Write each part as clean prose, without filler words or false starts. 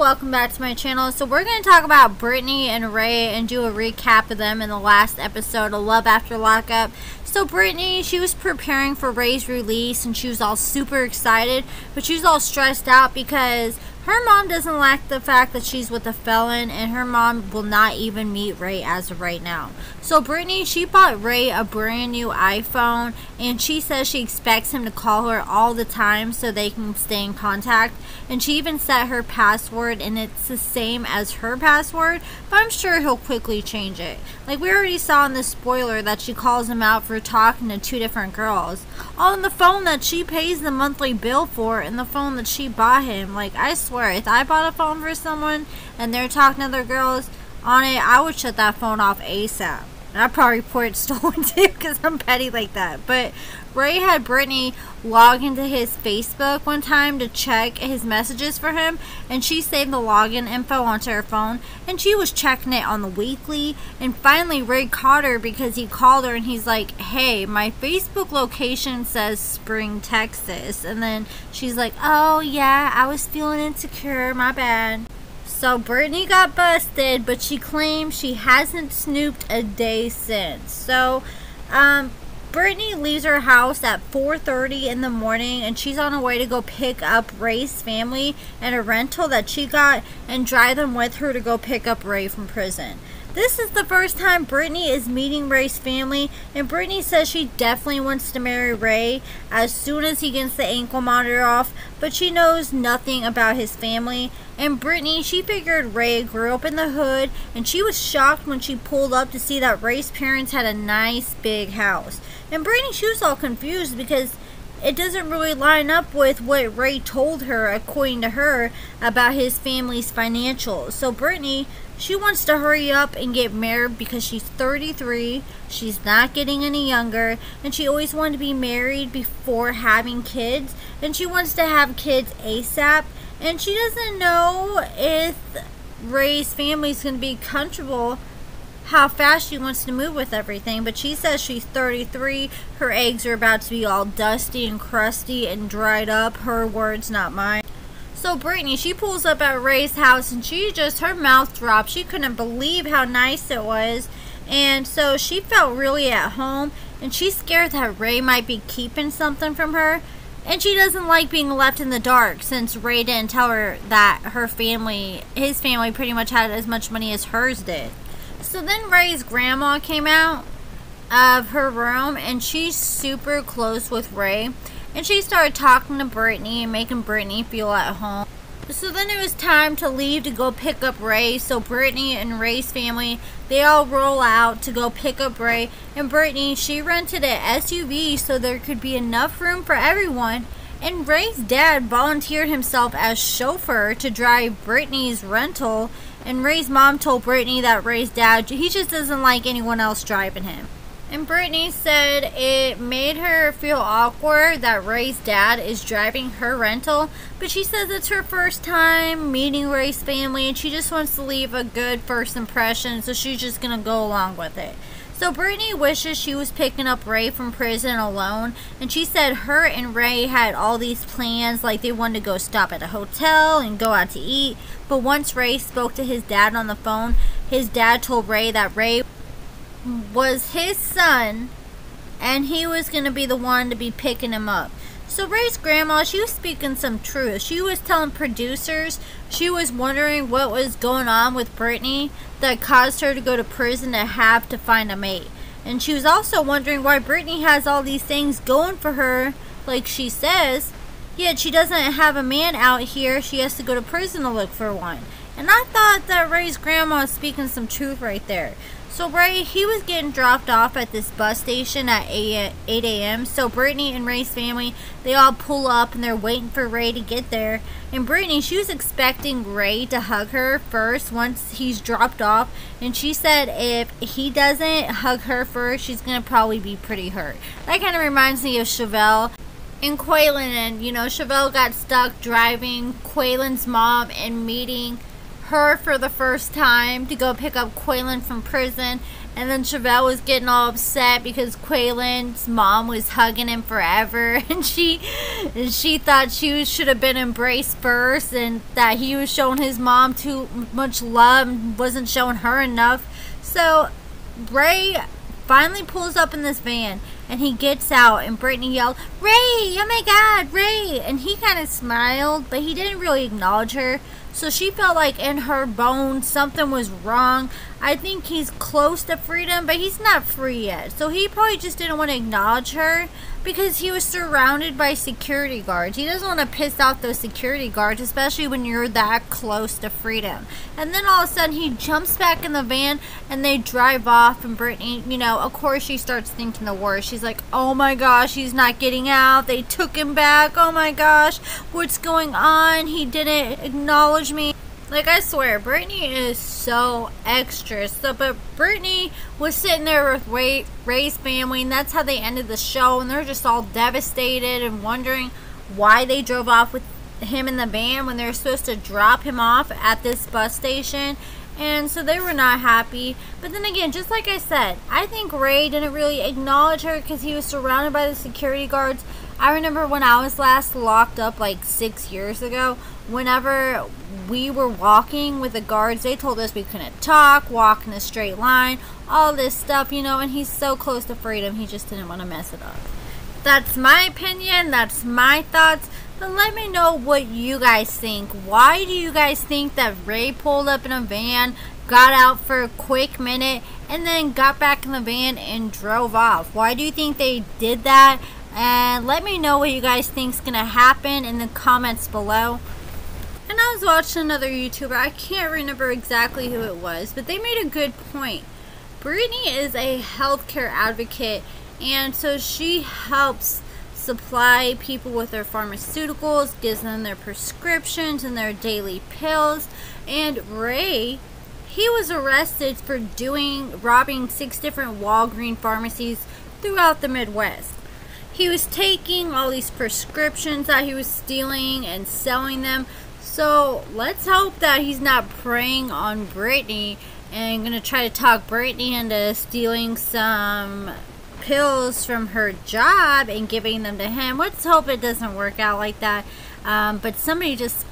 welcome back to my channel. So we're going to talk about Brittany and Ray and do a recap of them in the last episode of Love After Lockup. So Brittany, she was preparing for Ray's release and she was all super excited, but she was all stressed out because her mom doesn't like the fact that she's with a felon, and her mom will not even meet Ray as of right now. So Brittany, she bought Ray a brand new iPhone, and she says she expects him to call her all the time so they can stay in contact. And she even set her password, and it's the same as her password, but I'm sure he'll quickly change it. Like we already saw in the spoiler that she calls him out for talking to two different girls on the phone that she pays the monthly bill for and the phone that she bought him. Like, I swear, if I bought a phone for someone and they're talking to other girls on it, I would shut that phone off ASAP. And I'd probably report it stolen too because I'm petty like that. But Ray had Brittany log into his Facebook one time to check his messages for him, and she saved the login info onto her phone, and she was checking it on the weekly. And finally Ray caught her because he called her and he's like, hey, my Facebook location says Spring, Texas. And then she's like, oh yeah, I was feeling insecure, my bad. So Brittany got busted, but she claims she hasn't snooped a day since. So Brittany leaves her house at 4:30 in the morning, and she's on her way to go pick up Ray's family and a rental that she got and drive them with her to go pick up Ray from prison. This is the first time Brittany is meeting Ray's family, and Brittany says she definitely wants to marry Ray as soon as he gets the ankle monitor off, but she knows nothing about his family. And Brittany, she figured Ray grew up in the hood, and she was shocked when she pulled up to see that Ray's parents had a nice big house. And Brittany, she was all confused because it doesn't really line up with what Ray told her, according to her, about his family's financials. So Brittany, she wants to hurry up and get married because she's 33, she's not getting any younger, and she always wanted to be married before having kids, and she wants to have kids ASAP, and she doesn't know if Ray's family's going to be comfortable how fast she wants to move with everything. But she says she's 33, her eggs are about to be all dusty and crusty and dried up. Her words, not mine. So Brittany, she pulls up at Ray's house and her mouth dropped. She couldn't believe how nice it was. And so she felt really at home, and she's scared that Ray might be keeping something from her. And she doesn't like being left in the dark since Ray didn't tell her that his family pretty much had as much money as hers did. So then Ray's grandma came out of her room, and she's super close with Ray. And she started talking to Brittany and making Brittany feel at home. So then it was time to leave to go pick up Ray. So Brittany and Ray's family, they all roll out to go pick up Ray. And Brittany, she rented an SUV so there could be enough room for everyone. And Ray's dad volunteered himself as chauffeur to drive Brittany's rental. And Ray's mom told Brittany that Ray's dad, he just doesn't like anyone else driving him. And Brittany said it made her feel awkward that Ray's dad is driving her rental, but she says it's her first time meeting Ray's family and she just wants to leave a good first impression, so she's just gonna go along with it. So Brittany wishes she was picking up Ray from prison alone, and she said her and Ray had all these plans, like they wanted to go stop at a hotel and go out to eat. But once Ray spoke to his dad on the phone, his dad told Ray that Ray was his son and he was going to be the one to be picking him up. So Ray's grandma, she was speaking some truth. She was telling producers she was wondering what was going on with Brittany that caused her to go to prison to have to find a mate. And she was also wondering why Brittany has all these things going for her, like she says, yet she doesn't have a man out here. She has to go to prison to look for one. And I thought that Ray's grandma was speaking some truth right there. So Ray, he was getting dropped off at this bus station at 8 a.m. So Brittany and Ray's family, they all pull up and they're waiting for Ray to get there. And Brittany, she was expecting Ray to hug her first once he's dropped off. And she said if he doesn't hug her first, she's going to probably be pretty hurt. That kind of reminds me of Chevelle and Quaylon. And, you know, Chevelle got stuck driving Quaylon's mom and meeting her for the first time to go pick up Quaylon from prison, And then Chevelle was getting all upset because Quaylen's mom was hugging him forever, and she thought she should have been embraced first, and that he was showing his mom too much love and wasn't showing her enough. So Ray finally pulls up in this van, and he gets out, and Brittany yelled, "Ray, oh my God, Ray!" And he kind of smiled, but he didn't really acknowledge her. So she felt like in her bones something was wrong. I think he's close to freedom, but he's not free yet. So he probably just didn't want to acknowledge her because he was surrounded by security guards. He doesn't want to piss off those security guards, especially when you're that close to freedom. And then all of a sudden he jumps back in the van and they drive off, and Brittany, you know, of course she starts thinking the worst. She's like, oh my gosh, he's not getting out. They took him back. Oh my gosh, what's going on? He didn't acknowledge me. Like, I swear, Brittany is so extra. So, but Brittany was sitting there with Ray's family, and that's how they ended the show. And they're just all devastated and wondering why they drove off with him in the van when they were supposed to drop him off at this bus station. And so they were not happy. But then again, just like I said, I think Ray didn't really acknowledge her because he was surrounded by the security guards. I remember when I was last locked up like 6 years ago, whenever we were walking with the guards, they told us we couldn't talk, walk in a straight line, all this stuff, you know, and he's so close to freedom, he just didn't want to mess it up. That's my opinion, that's my thoughts, but let me know what you guys think. Why do you guys think that Ray pulled up in a van, got out for a quick minute, and then got back in the van and drove off? Why do you think they did that? And let me know what you guys think is going to happen in the comments below. And I was watching another YouTuber, I can't remember exactly who it was, but they made a good point. Brittany is a healthcare advocate, and so she helps supply people with their pharmaceuticals, gives them their prescriptions and their daily pills. And Ray, he was arrested for robbing 6 different Walgreens pharmacies throughout the Midwest. He was taking all these prescriptions that he was stealing and selling them. So let's hope that he's not preying on Brittany and gonna try to talk Brittany into stealing some pills from her job and giving them to him. Let's hope it doesn't work out like that. But somebody just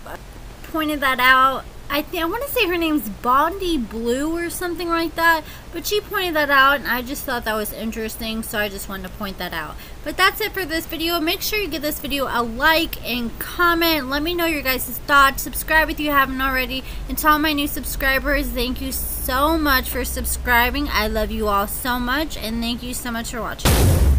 pointed that out. I want to say her name's Bondi Blue or something like that, but she pointed that out, and I just thought that was interesting, so I just wanted to point that out. But that's it for this video. Make sure you give this video a like and comment. Let me know your guys' thoughts. Subscribe if you haven't already. And to all my new subscribers, thank you so much for subscribing. I love you all so much, and thank you so much for watching.